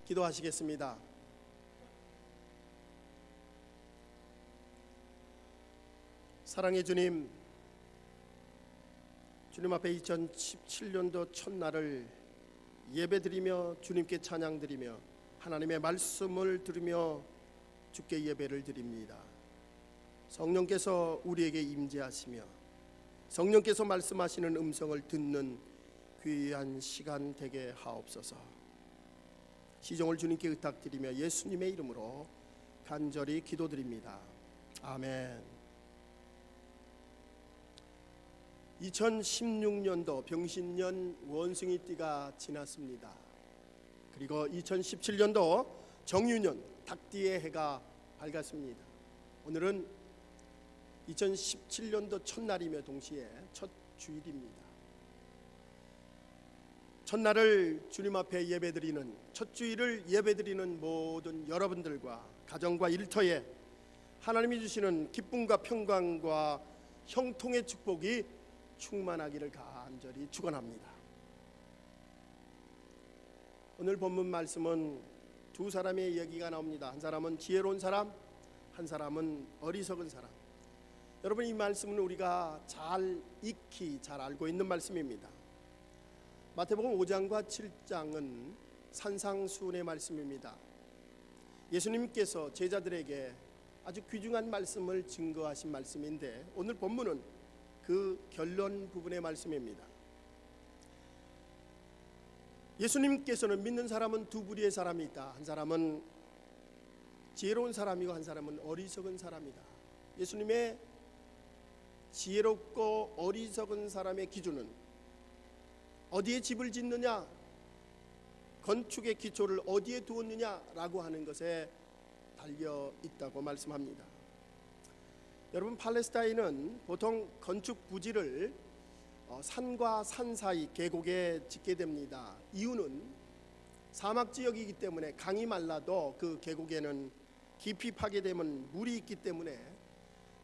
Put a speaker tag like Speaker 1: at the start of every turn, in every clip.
Speaker 1: 기도하시겠습니다. 사랑의 주님, 주님 앞에 2017년도 첫날을 예배드리며 주님께 찬양드리며 하나님의 말씀을 들으며 주께 예배를 드립니다. 성령께서 우리에게 임재하시며 성령께서 말씀하시는 음성을 듣는 귀한 시간 되게 하옵소서. 시종을 주님께 의탁드리며 예수님의 이름으로 간절히 기도드립니다. 아멘. 2016년도 병신년 원숭이띠가 지났습니다. 그리고 2017년도 정유년 닭띠의 해가 밝았습니다. 오늘은 2017년도 첫날이며 동시에 첫 주일입니다. 첫날을 주님 앞에 예배드리는, 첫 주일을 예배드리는 모든 여러분들과 가정과 일터에 하나님이 주시는 기쁨과 평강과 형통의 축복이 충만하기를 간절히 축원합니다. 오늘 본문 말씀은 두 사람의 얘기가 나옵니다. 한 사람은 지혜로운 사람, 한 사람은 어리석은 사람. 여러분, 이 말씀은 우리가 잘 익히 잘 알고 있는 말씀입니다. 마태복음 5장과 7장은 산상수훈의 말씀입니다. 예수님께서 제자들에게 아주 귀중한 말씀을 증거하신 말씀인데, 오늘 본문은 그 결론 부분의 말씀입니다. 예수님께서는 믿는 사람은 두 부류의 사람이 있다. 한 사람은 지혜로운 사람이고 한 사람은 어리석은 사람이다. 예수님의 지혜롭고 어리석은 사람의 기준은 어디에 집을 짓느냐, 건축의 기초를 어디에 두었느냐라고 하는 것에 달려 있다고 말씀합니다. 여러분, 팔레스타인은 보통 건축 부지를 산과 산 사이 계곡에 짓게 됩니다. 이유는 사막 지역이기 때문에 강이 말라도 그 계곡에는 깊이 파게 되면 물이 있기 때문에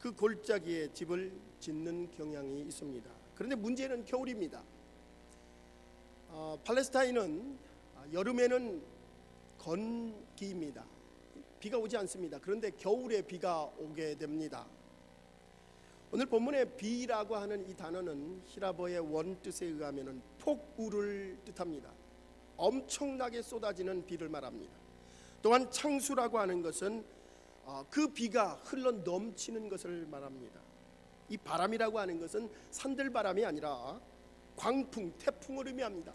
Speaker 1: 그 골짜기에 집을 짓는 경향이 있습니다. 그런데 문제는 겨울입니다. 팔레스타인은 여름에는 건기입니다. 비가 오지 않습니다. 그런데 겨울에 비가 오게 됩니다. 오늘 본문의 비라고 하는 이 단어는 히라보의 원뜻에 의하면 폭우를 뜻합니다. 엄청나게 쏟아지는 비를 말합니다. 또한 창수라고 하는 것은 그 비가 흘러 넘치는 것을 말합니다. 이 바람이라고 하는 것은 산들바람이 아니라 광풍, 태풍을 의미합니다.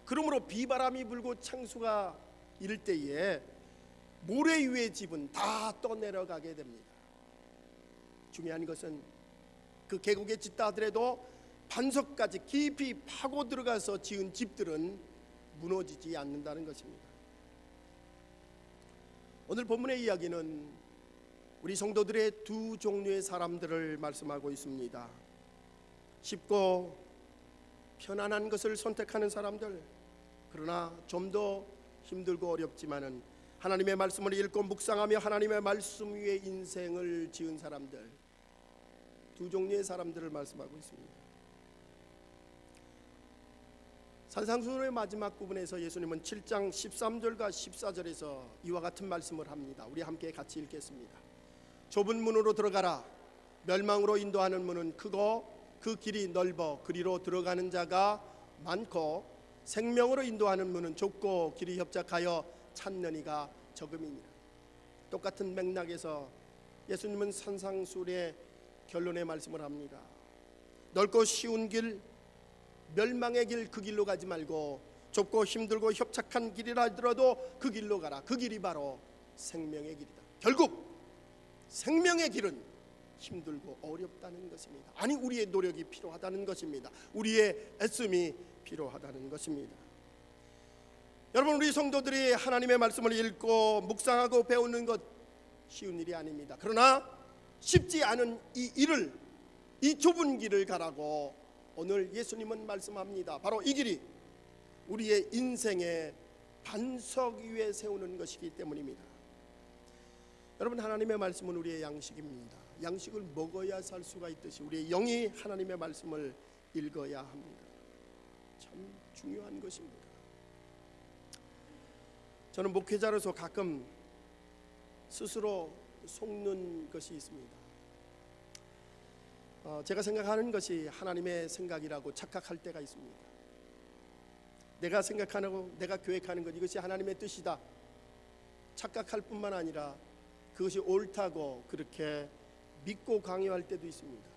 Speaker 1: 그러므로 비바람이 불고 창수가 이를 때에 모래 위의 집은 다 떠내려가게 됩니다. 중요한 것은 그 계곡에 짓다 하더라도 반석까지 깊이 파고 들어가서 지은 집들은 무너지지 않는다는 것입니다. 오늘 본문의 이야기는 우리 성도들의 두 종류의 사람들을 말씀하고 있습니다. 쉽고 편안한 것을 선택하는 사람들, 그러나 좀 더 힘들고 어렵지만은 하나님의 말씀을 읽고 묵상하며 하나님의 말씀 위에 인생을 지은 사람들, 두 종류의 사람들을 말씀하고 있습니다. 산상수훈의 마지막 부분에서 예수님은 7장 13절과 14절에서 이와 같은 말씀을 합니다. 우리 함께 같이 읽겠습니다. 좁은 문으로 들어가라. 멸망으로 인도하는 문은 크고 그 길이 넓어 그리로 들어가는 자가 많고 생명으로 인도하는 문은 좁고 길이 협착하여 찾는 이가 적음이니라. 똑같은 맥락에서 예수님은 산상수훈의 결론의 말씀을 합니다. 넓고 쉬운 길, 멸망의 길, 그 길로 가지 말고 좁고 힘들고 협착한 길이라 하더라도 그 길로 가라. 그 길이 바로 생명의 길이다. 결국 생명의 길은 힘들고 어렵다는 것입니다. 아니, 우리의 노력이 필요하다는 것입니다. 우리의 애씀이 필요하다는 것입니다. 여러분, 우리 성도들이 하나님의 말씀을 읽고 묵상하고 배우는 것 쉬운 일이 아닙니다. 그러나 쉽지 않은 이 일을, 이 좁은 길을 가라고 오늘 예수님은 말씀합니다. 바로 이 길이 우리의 인생의 반석 위에 세우는 것이기 때문입니다. 여러분, 하나님의 말씀은 우리의 양식입니다. 양식을 먹어야 살 수가 있듯이 우리의 영이 하나님의 말씀을 읽어야 합니다. 참 중요한 것입니다. 저는 목회자로서 가끔 스스로 속는 것이 있습니다. 제가 생각하는 것이 하나님의 생각이라고 착각할 때가 있습니다. 내가 생각하고 내가 계획하는 것, 이것이 하나님의 뜻이다 착각할 뿐만 아니라 그것이 옳다고 그렇게 믿고 강요할 때도 있습니다.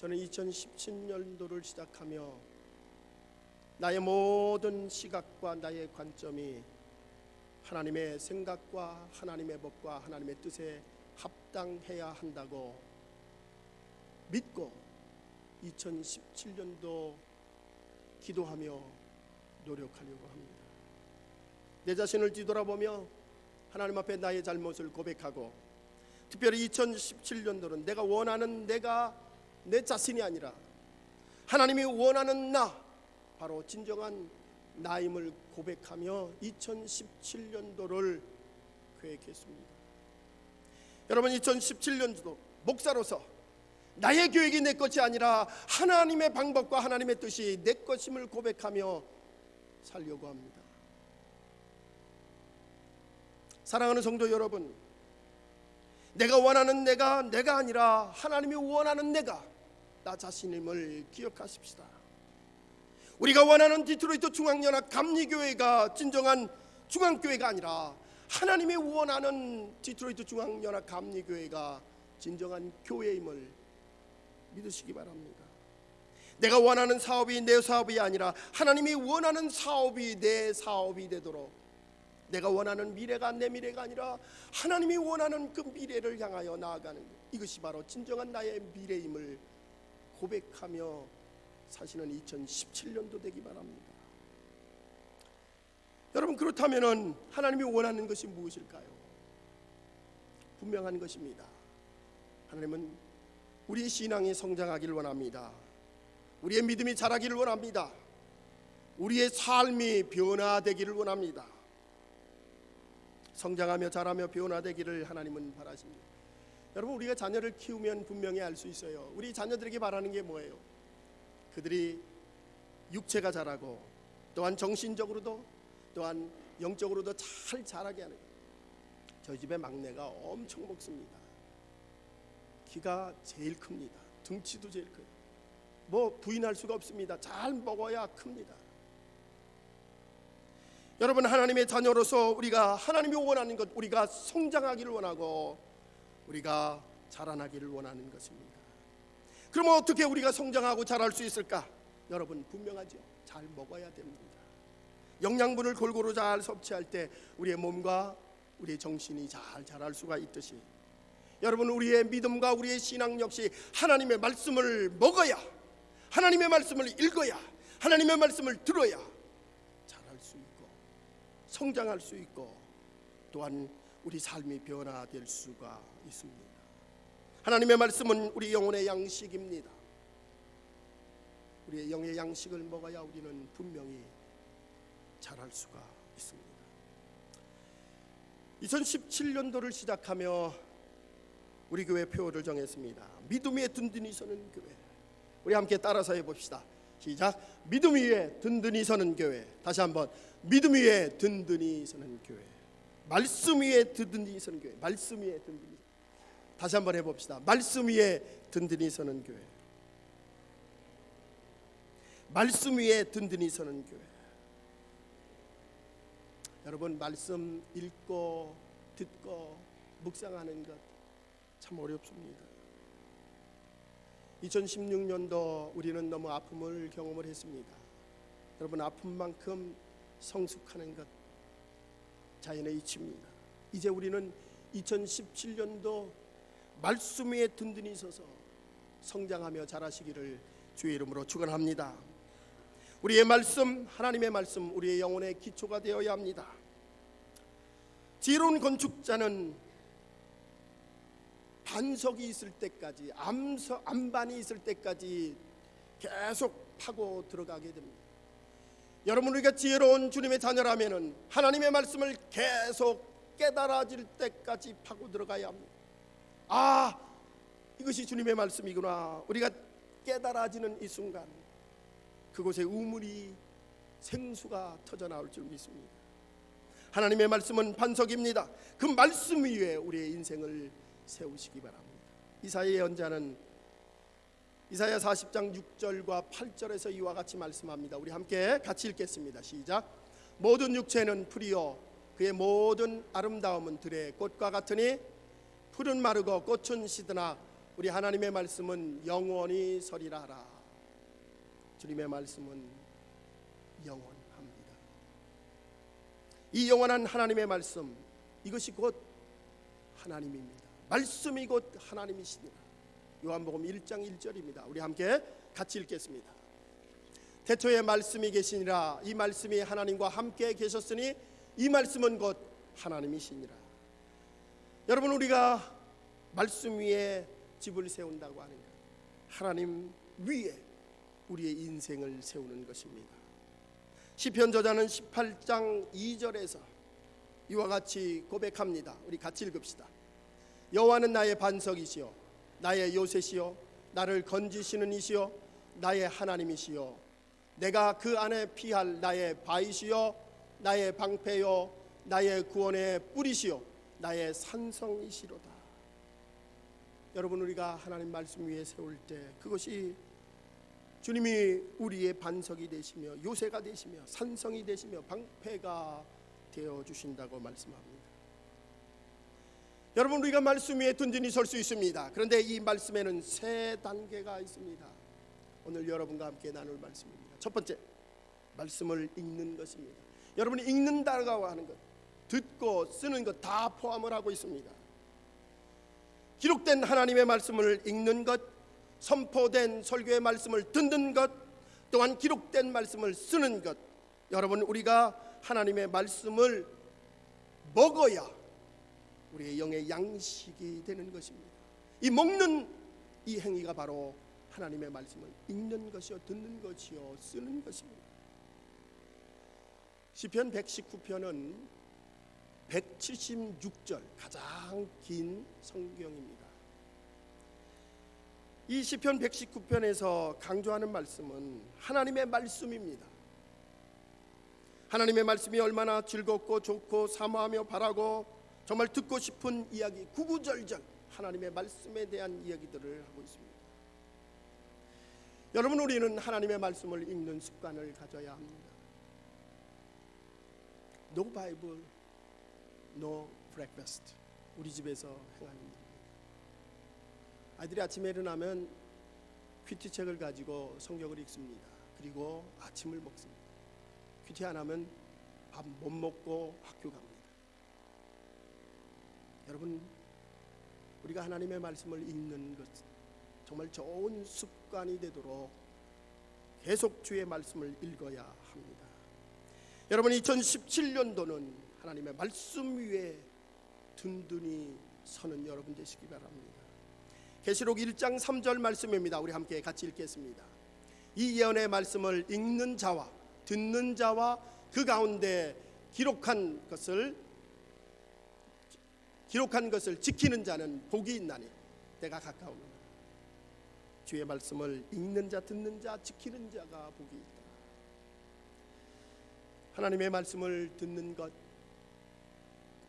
Speaker 1: 저는 2017년도를 시작하며 나의 모든 시각과 나의 관점이 하나님의 생각과 하나님의 법과 하나님의 뜻에 합당해야 한다고 믿고 2017년도 기도하며 노력하려고 합니다. 내 자신을 뒤돌아보며 하나님 앞에 나의 잘못을 고백하고, 특별히 2017년도는 내가 원하는 내가 내 자신이 아니라 하나님이 원하는 나, 바로 진정한 나임을 고백하며 2017년도를 계획했습니다. 여러분, 2017년도 목사로서 나의 계획이 내 것이 아니라 하나님의 방법과 하나님의 뜻이 내 것임을 고백하며 살려고 합니다. 사랑하는 성도 여러분, 내가 원하는 내가 아니라 하나님이 원하는 내가 나 자신임을 기억하십시다. 우리가 원하는 디트로이트 중앙연합 감리교회가 진정한 중앙교회가 아니라 하나님이 원하는 디트로이트 중앙연합 감리교회가 진정한 교회임을 믿으시기 바랍니다. 내가 원하는 사업이 내 사업이 아니라 하나님이 원하는 사업이 내 사업이 되도록, 내가 원하는 미래가 내 미래가 아니라 하나님이 원하는 그 미래를 향하여 나아가는 것, 이것이 바로 진정한 나의 미래임을 고백하며 사시는 2017년도 되기 바랍니다. 여러분, 그렇다면 하나님이 원하는 것이 무엇일까요? 분명한 것입니다. 하나님은 우리의 신앙이 성장하기를 원합니다. 우리의 믿음이 자라기를 원합니다. 우리의 삶이 변화되기를 원합니다. 성장하며 자라며 변화되기를 하나님은 바라십니다. 여러분, 우리가 자녀를 키우면 분명히 알 수 있어요. 우리 자녀들에게 바라는 게 뭐예요? 그들이 육체가 자라고 또한 정신적으로도 또한 영적으로도 잘 자라게 하는 거예요. 저희 집의 막내가 엄청 먹습니다. 키가 제일 큽니다. 등치도 제일 커요. 뭐 부인할 수가 없습니다. 잘 먹어야 큽니다. 여러분, 하나님의 자녀로서 우리가 하나님이 원하는 것, 우리가 성장하기를 원하고 우리가 자라나기를 원하는 것입니다. 그러면 어떻게 우리가 성장하고 자랄 수 있을까? 여러분, 분명하죠. 잘 먹어야 됩니다. 영양분을 골고루 잘 섭취할 때 우리의 몸과 우리의 정신이 잘 자랄 수가 있듯이, 여러분, 우리의 믿음과 우리의 신앙 역시 하나님의 말씀을 먹어야, 하나님의 말씀을 읽어야, 하나님의 말씀을 들어야 자랄 수 있고 성장할 수 있고 또한 우리 삶이 변화될 수가 있습니다. 하나님의 말씀은 우리 영혼의 양식입니다. 우리의 영의 양식을 먹어야 우리는 분명히 자랄 수가 있습니다. 2017년도를 시작하며 우리 교회 표어를 정했습니다. 믿음 위에 든든히 서는 교회. 우리 함께 따라서 해봅시다. 시작. 믿음 위에 든든히 서는 교회. 다시 한번. 믿음 위에 든든히 서는 교회. 말씀 위에 든든히 서는 교회. 말씀 위에 든든히. 다시 한번 해봅시다. 말씀 위에 든든히 서는 교회. 말씀 위에 든든히 서는 교회. 여러분, 말씀 읽고 듣고 묵상하는 것 참 어렵습니다. 2016년도 우리는 너무 아픔을 경험을 했습니다. 여러분, 아픔만큼 성숙하는 것 자연의 이치입니다. 이제 우리는 2017년도 말씀 위에 든든히 서서 성장하며 자라시기를 주의 이름으로 축원합니다. 우리의 말씀, 하나님의 말씀, 우리의 영혼의 기초가 되어야 합니다. 지혜로운 건축자는 반석이 있을 때까지, 안반이 있을 때까지 계속 파고 들어가게 됩니다. 여러분, 우리가 지혜로운 주님의 자녀라면 하나님의 말씀을 계속 깨달아질 때까지 파고 들어가야 합니다. 아, 이것이 주님의 말씀이구나. 우리가 깨달아지는 이 순간 그곳에 우물이 생수가 터져 나올 줄 믿습니다. 하나님의 말씀은 반석입니다. 그 말씀 위에 우리의 인생을 세우시기 바랍니다. 이사야 예언자는 이사야 40장 6절과 8절에서 이와 같이 말씀합니다. 우리 함께 같이 읽겠습니다. 시작. 모든 육체는 풀이요 그의 모든 아름다움은 들의 꽃과 같으니 풀은 마르고 꽃은 시드나 우리 하나님의 말씀은 영원히 서리라 하라. 주님의 말씀은 영원합니다. 이 영원한 하나님의 말씀, 이것이 곧 하나님입니다. 말씀이 곧 하나님이시니라. 요한복음 1장 1절입니다. 우리 함께 같이 읽겠습니다. 태초에 말씀이 계시니라. 이 말씀이 하나님과 함께 계셨으니 이 말씀은 곧 하나님이시니라. 여러분, 우리가 말씀 위에 집을 세운다고 하는 것, 하나님 위에 우리의 인생을 세우는 것입니다. 시편 저자는 18장 2절에서 이와 같이 고백합니다. 우리 같이 읽읍시다. 여호와는 나의 반석이시요 나의 요새시요 나를 건지시는 이시요 나의 하나님이시요 내가 그 안에 피할 나의 바위시요 나의 방패요 나의 구원의 뿌리시요 나의 산성이시로다. 여러분, 우리가 하나님 말씀 위에 세울 때 그것이 주님이 우리의 반석이 되시며 요새가 되시며 산성이 되시며 방패가 되어주신다고 말씀합니다. 여러분, 우리가 말씀 위에 든든히 설 수 있습니다. 그런데 이 말씀에는 세 단계가 있습니다. 오늘 여러분과 함께 나눌 말씀입니다. 첫 번째, 말씀을 읽는 것입니다. 여러분이 읽는다고 하는 것, 듣고 쓰는 것 다 포함을 하고 있습니다. 기록된 하나님의 말씀을 읽는 것, 선포된 설교의 말씀을 듣는 것, 또한 기록된 말씀을 쓰는 것. 여러분, 우리가 하나님의 말씀을 먹어야 우리의 영의 양식이 되는 것입니다. 이 먹는 이 행위가 바로 하나님의 말씀을 읽는 것이요 듣는 것이요 쓰는 것입니다. 시편 119편은 176절 가장 긴 성경입니다. 이 시편 119편에서 강조하는 말씀은 하나님의 말씀입니다. 하나님의 말씀이 얼마나 즐겁고 좋고 사모하며 바라고 정말 듣고 싶은 이야기, 구구절절 하나님의 말씀에 대한 이야기들을 하고 있습니다. 여러분, 우리는 하나님의 말씀을 읽는 습관을 가져야 합니다. No Bible, no breakfast. 우리 집에서 행하는 일입니다. 아이들이 아침에 일어나면 큐티책을 가지고 성경을 읽습니다. 그리고 아침을 먹습니다. 큐티 안 하면 밥 못 먹고 학교 갑니다. 여러분, 우리가 하나님의 말씀을 읽는 것 정말 좋은 습관이 되도록 계속 주의 말씀을 읽어야 합니다. 여러분, 2017년도는 하나님의 말씀 위에 든든히 서는 여러분 되시기 바랍니다. 계시록 1장 3절 말씀입니다. 우리 함께 같이 읽겠습니다. 이 예언의 말씀을 읽는 자와 듣는 자와 그 가운데 기록한 것을 지키는 자는 복이 있나니 때가 가까우니. 주의 말씀을 읽는 자, 듣는 자, 지키는 자가 복이 있다. 하나님의 말씀을 듣는 것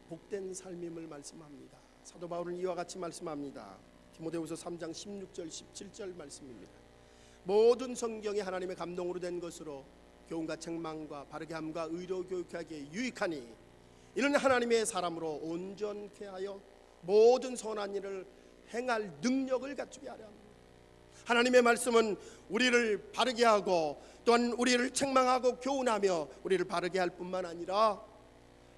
Speaker 1: 복된 삶임을 말씀합니다. 사도 바울은 이와 같이 말씀합니다. 디모데후서 3장 16절 17절 말씀입니다. 모든 성경이 하나님의 감동으로 된 것으로 교훈과 책망과 바르게 함과 의로 교육하기에 유익하니 이는 하나님의 사람으로 온전케 하여 모든 선한 일을 행할 능력을 갖추게 하려 합니다. 하나님의 말씀은 우리를 바르게 하고 또한 우리를 책망하고 교훈하며 우리를 바르게 할 뿐만 아니라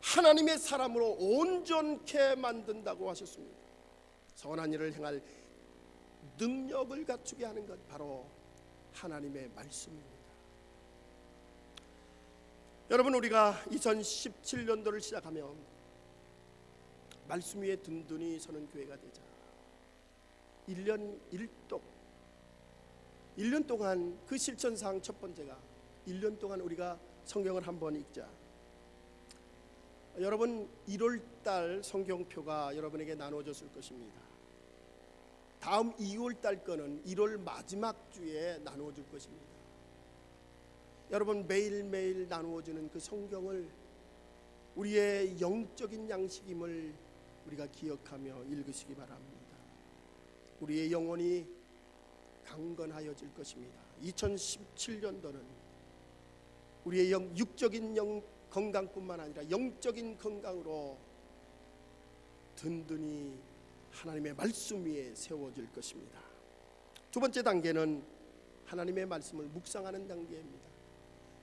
Speaker 1: 하나님의 사람으로 온전케 만든다고 하셨습니다. 선한 일을 행할 능력을 갖추게 하는 것, 바로 하나님의 말씀입니다. 여러분, 우리가 2017년도를 시작하면 말씀 위에 든든히 서는 교회가 되자. 1년 1년 동안 그 실천상 첫 번째가 1년 동안 우리가 성경을 한번 읽자. 여러분, 1월달 성경표가 여러분에게 나눠졌을 것입니다. 다음 2월달 거는 1월 마지막 주에 나눠줄 것입니다. 여러분 매일매일 나누어지는 그 성경을 우리의 영적인 양식임을 우리가 기억하며 읽으시기 바랍니다. 우리의 영혼이 강건하여질 것입니다. 2017년도는 우리의 육적인 건강뿐만 아니라 영적인 건강으로 든든히 하나님의 말씀 위에 세워질 것입니다. 두 번째 단계는 하나님의 말씀을 묵상하는 단계입니다.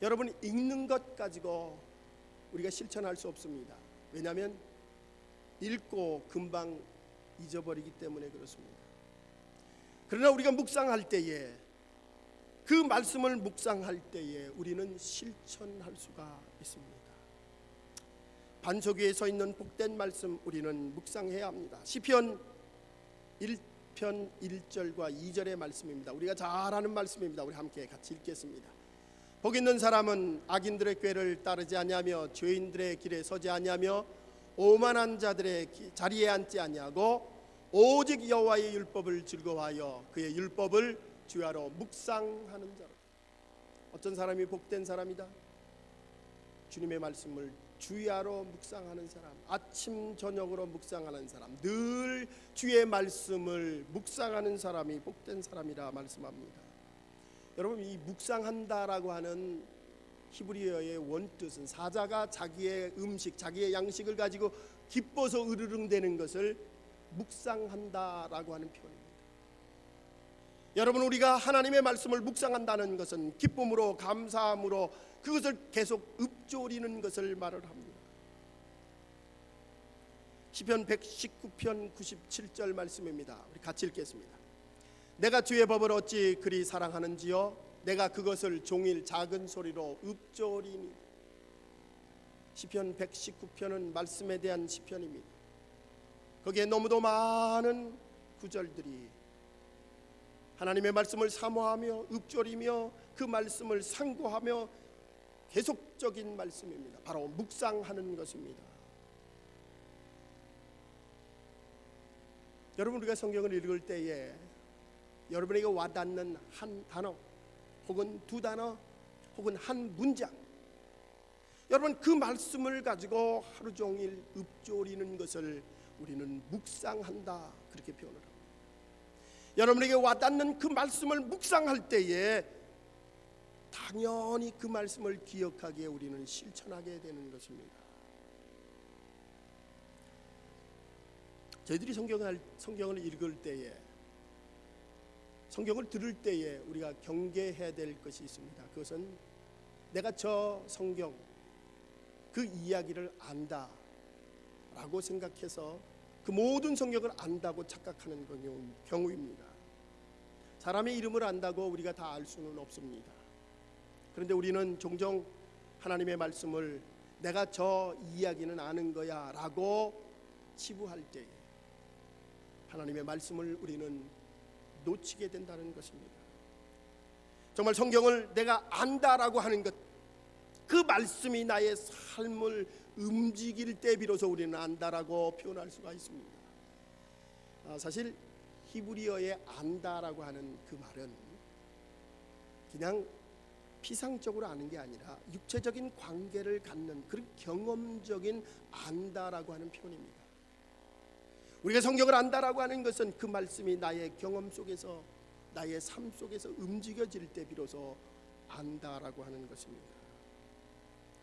Speaker 1: 여러분, 읽는 것 가지고 우리가 실천할 수 없습니다. 왜냐하면 읽고 금방 잊어버리기 때문에 그렇습니다. 그러나 우리가 묵상할 때에, 그 말씀을 묵상할 때에 우리는 실천할 수가 있습니다. 반석 위에 서 있는 복된 말씀 우리는 묵상해야 합니다. 시편 1편 1절과 2절의 말씀입니다. 우리가 잘 아는 말씀입니다. 우리 함께 같이 읽겠습니다. 복 있는 사람은 악인들의 꾀를 따르지 아니하며 죄인들의 길에 서지 아니하며 오만한 자들의 자리에 앉지 아니하고 오직 여호와의 율법을 즐거워하여 그의 율법을 주야로 묵상하는 자로. 어떤 사람이 복된 사람이다? 주님의 말씀을 주야로 묵상하는 사람, 아침 저녁으로 묵상하는 사람, 늘 주의 말씀을 묵상하는 사람이 복된 사람이라 말씀합니다. 여러분, 이 묵상한다라고 하는 히브리어의 원뜻은 사자가 자기의 음식, 자기의 양식을 가지고 기뻐서 으르릉대는 것을 묵상한다라고 하는 표현입니다. 여러분, 우리가 하나님의 말씀을 묵상한다는 것은 기쁨으로, 감사함으로 그것을 계속 읊조리는 것을 말을 합니다. 시편 119편 97절 말씀입니다. 우리 같이 읽겠습니다. 내가 주의 법을 어찌 그리 사랑하는지요, 내가 그것을 종일 작은 소리로 읊조리니. 시편 119편은 말씀에 대한 시편입니다. 거기에 너무도 많은 구절들이 하나님의 말씀을 사모하며 읊조리며 그 말씀을 상고하며 계속적인 말씀입니다. 바로 묵상하는 것입니다. 여러분, 우리가 성경을 읽을 때에 여러분에게 와닿는 한 단어 혹은 두 단어 혹은 한 문장, 여러분 그 말씀을 가지고 하루 종일 읊조리는 것을 우리는 묵상한다, 그렇게 표현을 합니다. 여러분에게 와닿는 그 말씀을 묵상할 때에 당연히 그 말씀을 기억하기에 우리는 실천하게 되는 것입니다. 저희들이 성경을 읽을 때에, 성경을 들을 때에 우리가 경계해야 될 것이 있습니다. 그것은 내가 저 성경 그 이야기를 안다라고 생각해서 그 모든 성경을 안다고 착각하는 경우입니다. 사람의 이름을 안다고 우리가 다 알 수는 없습니다. 그런데 우리는 종종 하나님의 말씀을 내가 저 이야기는 아는 거야 라고 치부할 때에 하나님의 말씀을 우리는 놓치게 된다는 것입니다. 정말 성경을 내가 안다라고 하는 것, 그 말씀이 나의 삶을 움직일 때 비로소 우리는 안다라고 표현할 수가 있습니다. 사실 히브리어의 안다라고 하는 그 말은 그냥 피상적으로 아는 게 아니라 육체적인 관계를 갖는 그런 경험적인 안다라고 하는 표현입니다. 우리가 성경을 안다라고 하는 것은 그 말씀이 나의 경험 속에서, 나의 삶 속에서 움직여질 때 비로소 안다라고 하는 것입니다.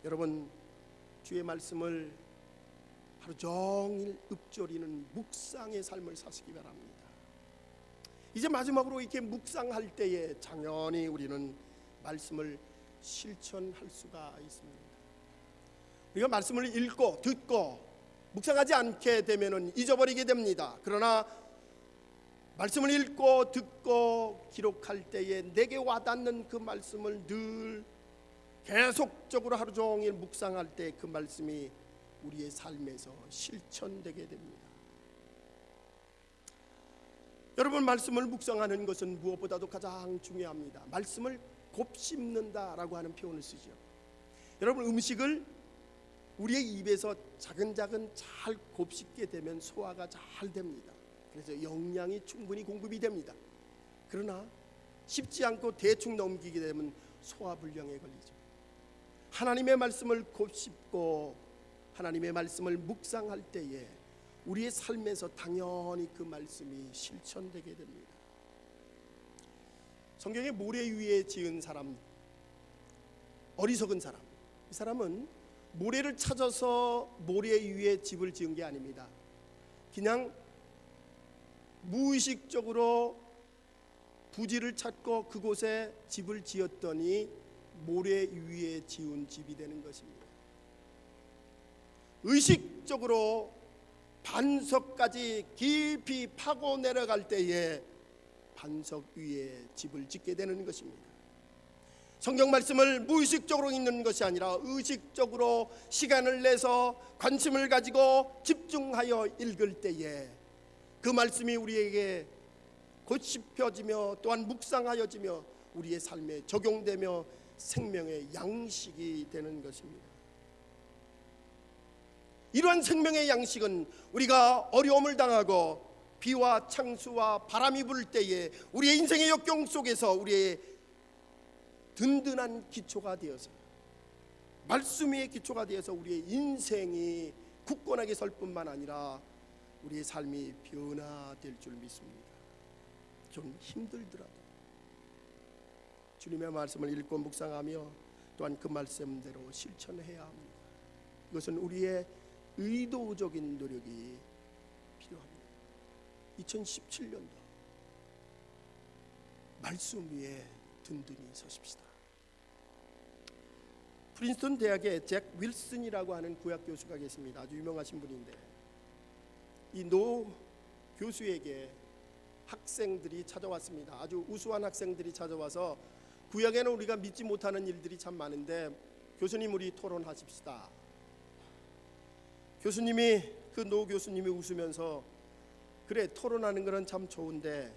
Speaker 1: 여러분, 주의 말씀을 하루 종일 읊조리는 묵상의 삶을 사시기 바랍니다. 이제 마지막으로 이렇게 묵상할 때에 당연히 우리는 말씀을 실천할 수가 있습니다. 우리가 말씀을 읽고 듣고 묵상하지 않게 되면 잊어버리게 됩니다. 그러나 말씀을 읽고 듣고 기록할 때에 내게 와닿는 그 말씀을 늘 계속적으로 하루 종일 묵상할 때 그 말씀이 우리의 삶에서 실천되게 됩니다. 여러분, 말씀을 묵상하는 것은 무엇보다도 가장 중요합니다. 말씀을 곱씹는다라고 하는 표현을 쓰죠. 여러분, 음식을 우리의 입에서 차근차근 잘 곱씹게 되면 소화가 잘 됩니다. 그래서 영양이 충분히 공급이 됩니다. 그러나 쉽지 않고 대충 넘기게 되면 소화불량에 걸리죠. 하나님의 말씀을 곱씹고 하나님의 말씀을 묵상할 때에 우리의 삶에서 당연히 그 말씀이 실천되게 됩니다. 성경에 모래 위에 지은 사람, 어리석은 사람, 이 사람은 모래를 찾아서 모래 위에 집을 지은 게 아닙니다. 그냥 무의식적으로 부지를 찾고 그곳에 집을 지었더니 모래 위에 지은 집이 되는 것입니다. 의식적으로 반석까지 깊이 파고 내려갈 때에 반석 위에 집을 짓게 되는 것입니다. 성경 말씀을 무의식적으로 읽는 것이 아니라 의식적으로 시간을 내서 관심을 가지고 집중하여 읽을 때에 그 말씀이 우리에게 곱씹혀지며 또한 묵상하여지며 우리의 삶에 적용되며 생명의 양식이 되는 것입니다. 이러한 생명의 양식은 우리가 어려움을 당하고 비와 창수와 바람이 불 때에 우리의 인생의 역경 속에서 우리의 든든한 기초가 되어서 말씀 위의 기초가 되어서 우리의 인생이 굳건하게 설 뿐만 아니라 우리의 삶이 변화될 줄 믿습니다. 좀 힘들더라도 주님의 말씀을 읽고 묵상하며 또한 그 말씀대로 실천해야 합니다. 이것은 우리의 의도적인 노력이 필요합니다. 2017년도 말씀 위에 든든히 서십시다. 프린스턴 대학에 잭 윌슨이라고 하는 구약 교수가 계십니다. 아주 유명하신 분인데 이 노 교수에게 학생들이 찾아왔습니다. 아주 우수한 학생들이 찾아와서 구약에는 우리가 믿지 못하는 일들이 참 많은데 교수님 우리 토론하십시다. 교수님이 그 노 교수님이 웃으면서 그래 토론하는 거는 참 좋은데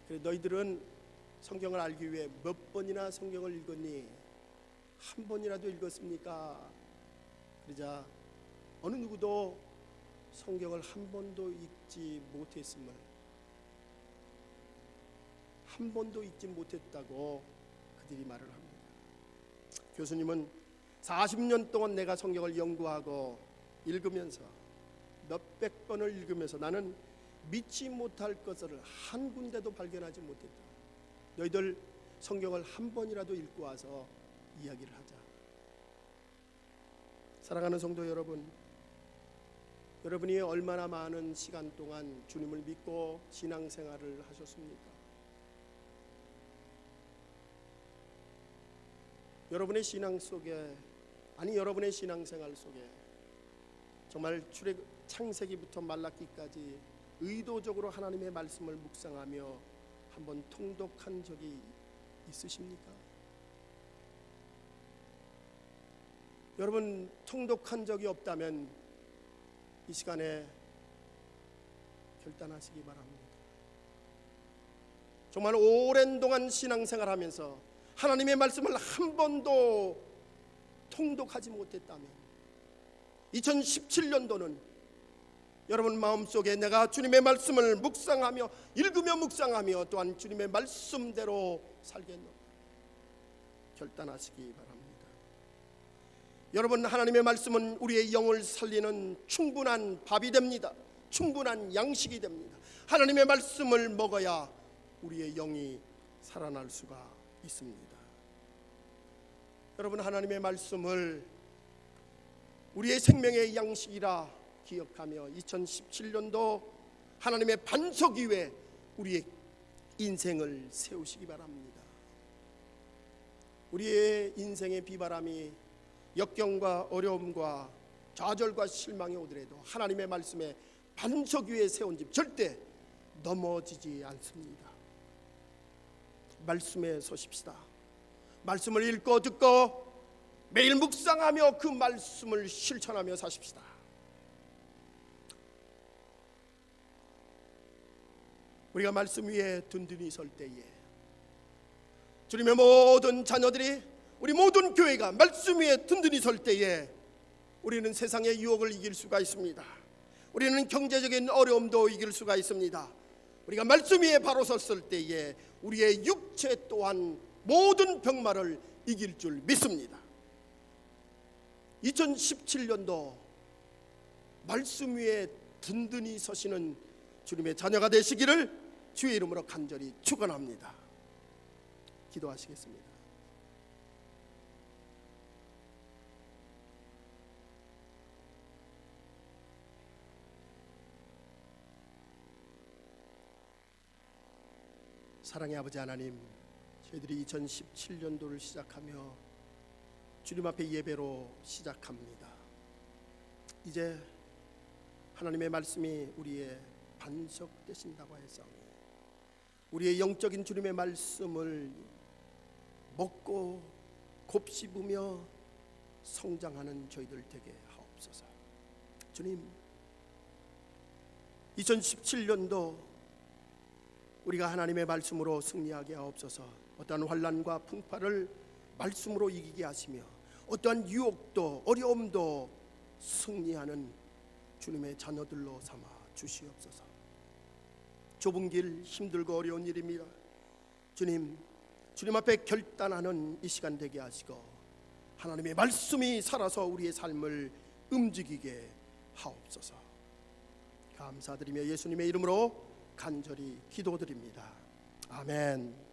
Speaker 1: 그래 너희들은 성경을 알기 위해 몇 번이나 성경을 읽었니? 한 번이라도 읽었습니까? 그러자 어느 누구도 성경을 한 번도 읽지 못했음을 한 번도 읽지 못했다고 그들이 말을 합니다. 교수님은 40년 동안 내가 성경을 연구하고 읽으면서 몇백 번을 읽으면서 나는 믿지 못할 것을 한 군데도 발견하지 못했다. 너희들 성경을 한 번이라도 읽고 와서 이야기를 하자. 사랑하는 성도 여러분, 여러분이 얼마나 많은 시간 동안 주님을 믿고 신앙생활을 하셨습니까? 여러분의 신앙 속에 여러분의 신앙생활 속에 정말 창세기부터 말라기까지 의도적으로 하나님의 말씀을 묵상하며 한번 통독한 적이 있으십니까? 여러분 통독한 적이 없다면 이 시간에 결단하시기 바랍니다. 정말 오랜 동안 신앙생활하면서 하나님의 말씀을 한 번도 통독하지 못했다면 2017년도는 여러분 마음속에 내가 주님의 말씀을 묵상하며 읽으며 묵상하며 또한 주님의 말씀대로 살겠노라 결단하시기 바랍니다. 여러분 하나님의 말씀은 우리의 영을 살리는 충분한 밥이 됩니다. 충분한 양식이 됩니다. 하나님의 말씀을 먹어야 우리의 영이 살아날 수가 있습니다. 여러분 하나님의 말씀을 우리의 생명의 양식이라 기억하며 2017년도 하나님의 반석 위에 우리의 인생을 세우시기 바랍니다. 우리의 인생의 비바람이 역경과 어려움과 좌절과 실망이 오더라도 하나님의 말씀에 반석 위에 세운 집 절대 넘어지지 않습니다. 말씀에 서십시다. 말씀을 읽고 듣고 매일 묵상하며 그 말씀을 실천하며 사십시다. 우리가 말씀 위에 든든히 설 때에 주님의 모든 자녀들이 우리 모든 교회가 말씀 위에 든든히 설 때에 우리는 세상의 유혹을 이길 수가 있습니다. 우리는 경제적인 어려움도 이길 수가 있습니다. 우리가 말씀 위에 바로 섰을 때에 우리의 육체 또한 모든 병마를 이길 줄 믿습니다. 2017년도 말씀 위에 든든히 서시는 주님의 자녀가 되시기를 주의 이름으로 간절히 축원합니다. 기도하시겠습니다. 사랑의 아버지 하나님, 저희들이 2017년도를 시작하며 주님 앞에 예배로 시작합니다. 이제 하나님의 말씀이 우리의 반석 되신다고 해서 우리의 영적인 주님의 말씀을 먹고 곱씹으며 성장하는 저희들 되게 하옵소서. 주님, 2017년도 우리가 하나님의 말씀으로 승리하게 하옵소서. 어떠한 환난과 풍파를 말씀으로 이기게 하시며 어떠한 유혹도 어려움도 승리하는 주님의 자녀들로 삼아 주시옵소서. 좁은 길, 힘들고 어려운 일입니다. 주님 앞에 결단하는 이 시간 되게 하시고 하나님의 말씀이 살아서 우리의 삶을 움직이게 하옵소서. 감사드리며 예수님의 이름으로 간절히 기도드립니다. 아멘.